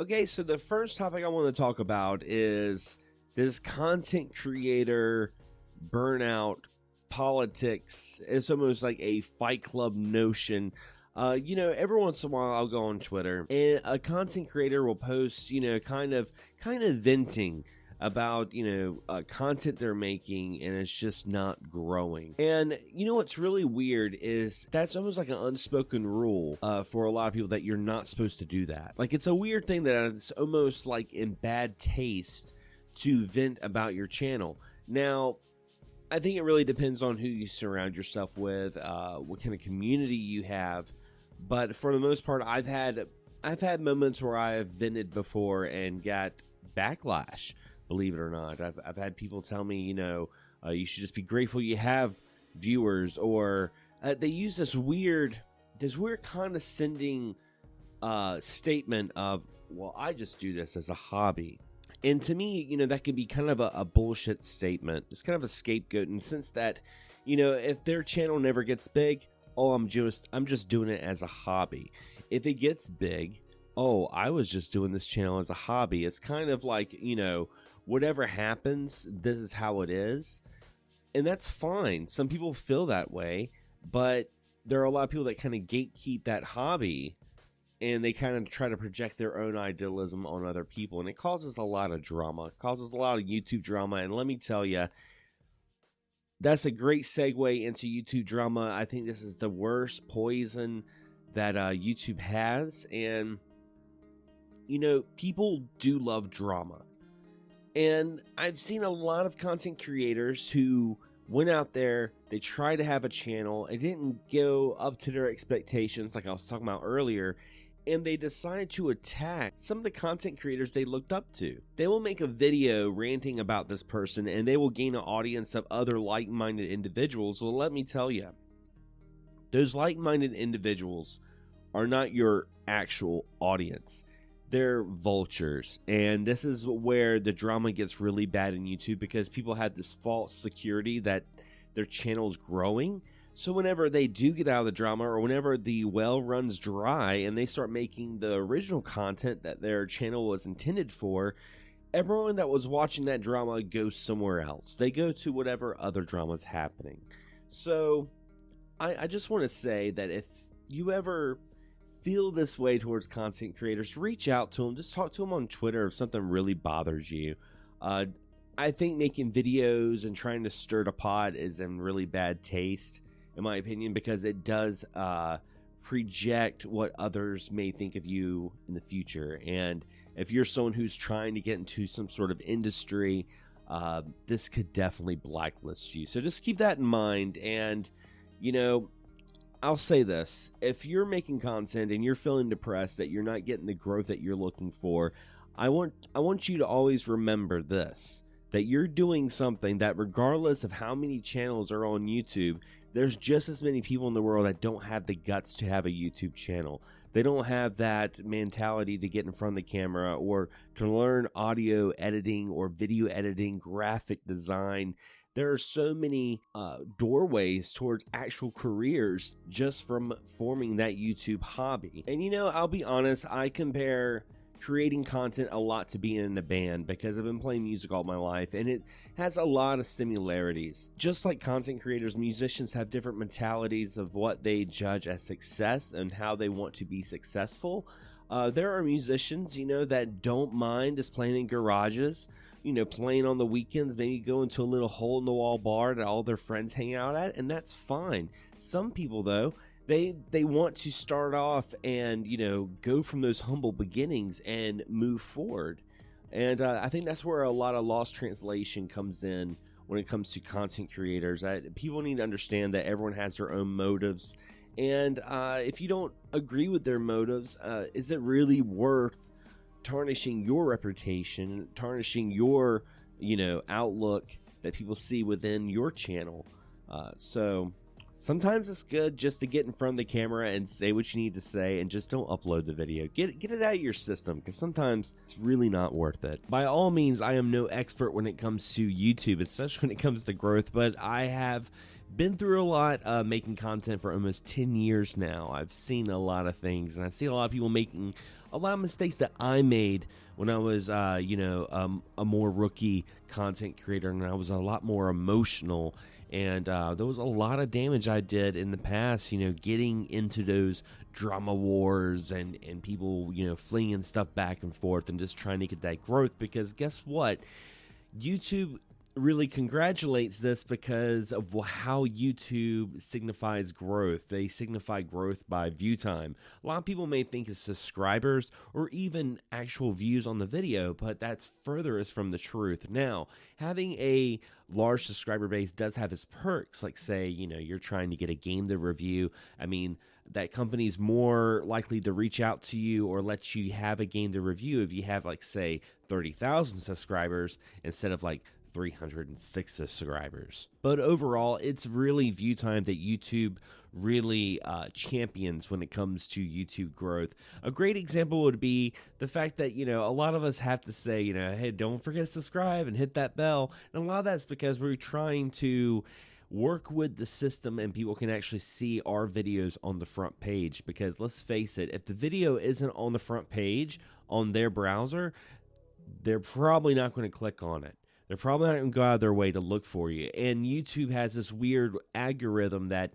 Okay, so the first topic I want to talk about is this content creator burnout politics. It's almost like a fight club notion. Every once in a while I'll go on Twitter and a content creator will post, kind of venting about, content they're making, and it's just not growing. And what's really weird is that's almost like an unspoken rule for a lot of people, that you're not supposed to do that. Like, it's a weird thing that it's almost like in bad taste to vent about your channel. Now, I think it really depends on who you surround yourself with, what kind of community you have. But for the most part, I've had moments where I have vented before and got backlash. Believe it or not, I've had people tell me, you should just be grateful you have viewers, or they use this weird condescending statement of, well, I just do this as a hobby. And to me, that can be kind of a bullshit statement. It's kind of a scapegoat in the sense that, if their channel never gets big, oh, I'm just doing it as a hobby. If it gets big, oh, I was just doing this channel as a hobby. It's kind of like, whatever happens, this is how it is. And that's fine. Some people feel that way, but there are a lot of people that kind of gatekeep that hobby, and they kind of try to project their own idealism on other people. And it causes a lot of drama. It causes a lot of YouTube drama. And let me tell you, that's a great segue into YouTube drama. I think this is the worst poison that YouTube has. And, people do love drama. And I've seen a lot of content creators who went out there, they tried to have a channel, it didn't go up to their expectations like I was talking about earlier, and they decided to attack some of the content creators they looked up to. They will make a video ranting about this person, and they will gain an audience of other like-minded individuals. Well, let me tell you, those like-minded individuals are not your actual audience. They're vultures, and this is where the drama gets really bad in YouTube, because people have this false security that their channel is growing. So whenever they do get out of the drama, or whenever the well runs dry and they start making the original content that their channel was intended for, everyone that was watching that drama goes somewhere else. They go to whatever other drama is happening. So I just want to say that if you ever feel this way towards content creators, reach out to them. Just talk to them on Twitter if something really bothers you. I think making videos and trying to stir the pot is in really bad taste, in my opinion, because it does project what others may think of you in the future. And if you're someone who's trying to get into some sort of industry, this could definitely blacklist you. So just keep that in mind. And, I'll say this: if you're making content and you're feeling depressed that you're not getting the growth that you're looking for, I want you to always remember this, that you're doing something that, regardless of how many channels are on YouTube, there's just as many people in the world that don't have the guts to have a YouTube channel. They don't have that mentality to get in front of the camera, or to learn audio editing or video editing, graphic design. There are so many doorways towards actual careers just from forming that YouTube hobby. And I'll be honest, I compare creating content a lot to being in a band, because I've been playing music all my life, and it has a lot of similarities. Just like content creators, musicians have different mentalities of what they judge as success and how they want to be successful. There are musicians, that don't mind just playing in garages, playing on the weekends, maybe going to a little hole in the wall bar that all their friends hang out at, and that's fine. Some people, though, they want to start off and, go from those humble beginnings and move forward. And I think that's where a lot of lost translation comes in when it comes to content creators. People need to understand that everyone has their own motives. And if you don't agree with their motives, is it really worth tarnishing your reputation, tarnishing your, outlook that people see within your channel? So sometimes it's good just to get in front of the camera and say what you need to say, and just don't upload the video. Get it out of your system, because sometimes it's really not worth it. By all means, I am no expert when it comes to YouTube, especially when it comes to growth, but I have been through a lot making content for almost 10 years now. I've seen a lot of things, and I see a lot of people making a lot of mistakes that I made when I was, a more rookie content creator, and I was a lot more emotional. And there was a lot of damage I did in the past, getting into those drama wars and people, flinging stuff back and forth and just trying to get that growth. Because guess what? YouTube really congratulates this because of how YouTube signifies growth. They signify growth by view time. A lot of people may think it's subscribers or even actual views on the video, but that's furthest from the truth. Now, having a large subscriber base does have its perks, like say, you're trying to get a game to review. I mean, that company's more likely to reach out to you or let you have a game to review if you have, like, say, 30,000 subscribers instead of like 306 subscribers. But overall, it's really view time that YouTube really champions when it comes to YouTube growth. A great example would be the fact that, a lot of us have to say, hey, don't forget to subscribe and hit that bell. And a lot of that's because we're trying to work with the system and people can actually see our videos on the front page. Because let's face it, if the video isn't on the front page on their browser, they're probably not going to click on it. They're probably not going to go out of their way to look for you. And YouTube has this weird algorithm that,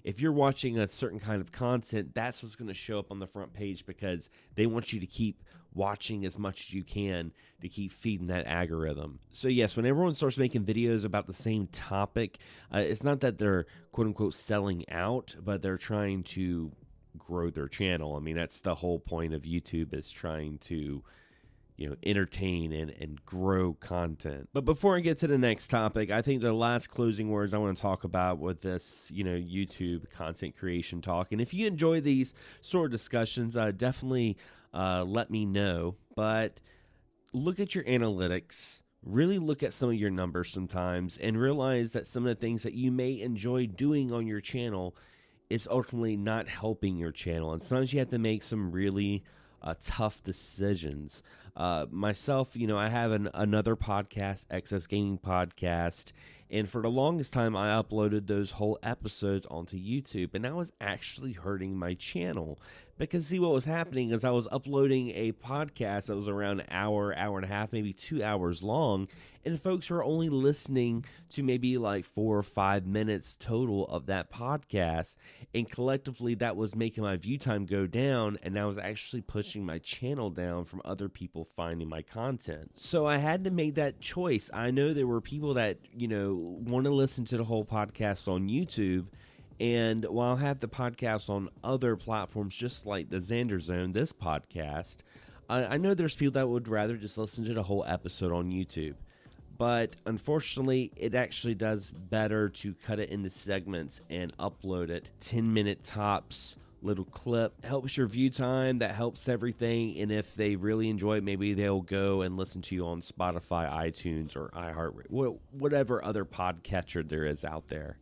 if you're watching a certain kind of content, that's what's going to show up on the front page because they want you to keep watching as much as you can to keep feeding that algorithm. So yes, when everyone starts making videos about the same topic, it's not that they're quote unquote selling out, but they're trying to grow their channel. I mean, that's the whole point of YouTube, is trying to entertain and grow content. But before I get to the next topic, I think the last closing words I want to talk about with this, YouTube content creation talk. And if you enjoy these sort of discussions, definitely let me know. But look at your analytics. Really look at some of your numbers sometimes and realize that some of the things that you may enjoy doing on your channel is ultimately not helping your channel. And sometimes you have to make some really tough decisions. Myself, I have another podcast, XS Gaming Podcast, and for the longest time, I uploaded those whole episodes onto YouTube, and that was actually hurting my channel. Because see, what was happening is I was uploading a podcast that was around an hour, hour and a half, maybe 2 hours long, and folks were only listening to maybe like 4 or 5 minutes total of that podcast, and collectively that was making my view time go down, and that was actually pushing my channel down from other people finding my content. So I had to make that choice. I know there were people that, want to listen to the whole podcast on YouTube, and while I have the podcast on other platforms, just like the Xander Zone, this podcast, I know there's people that would rather just listen to the whole episode on YouTube. But unfortunately, it actually does better to cut it into segments and upload it 10-minute tops, little clip. Helps your view time, that helps everything. And if they really enjoy it, maybe they'll go and listen to you on Spotify, iTunes, or iHeartRadio, whatever other podcatcher there is out there.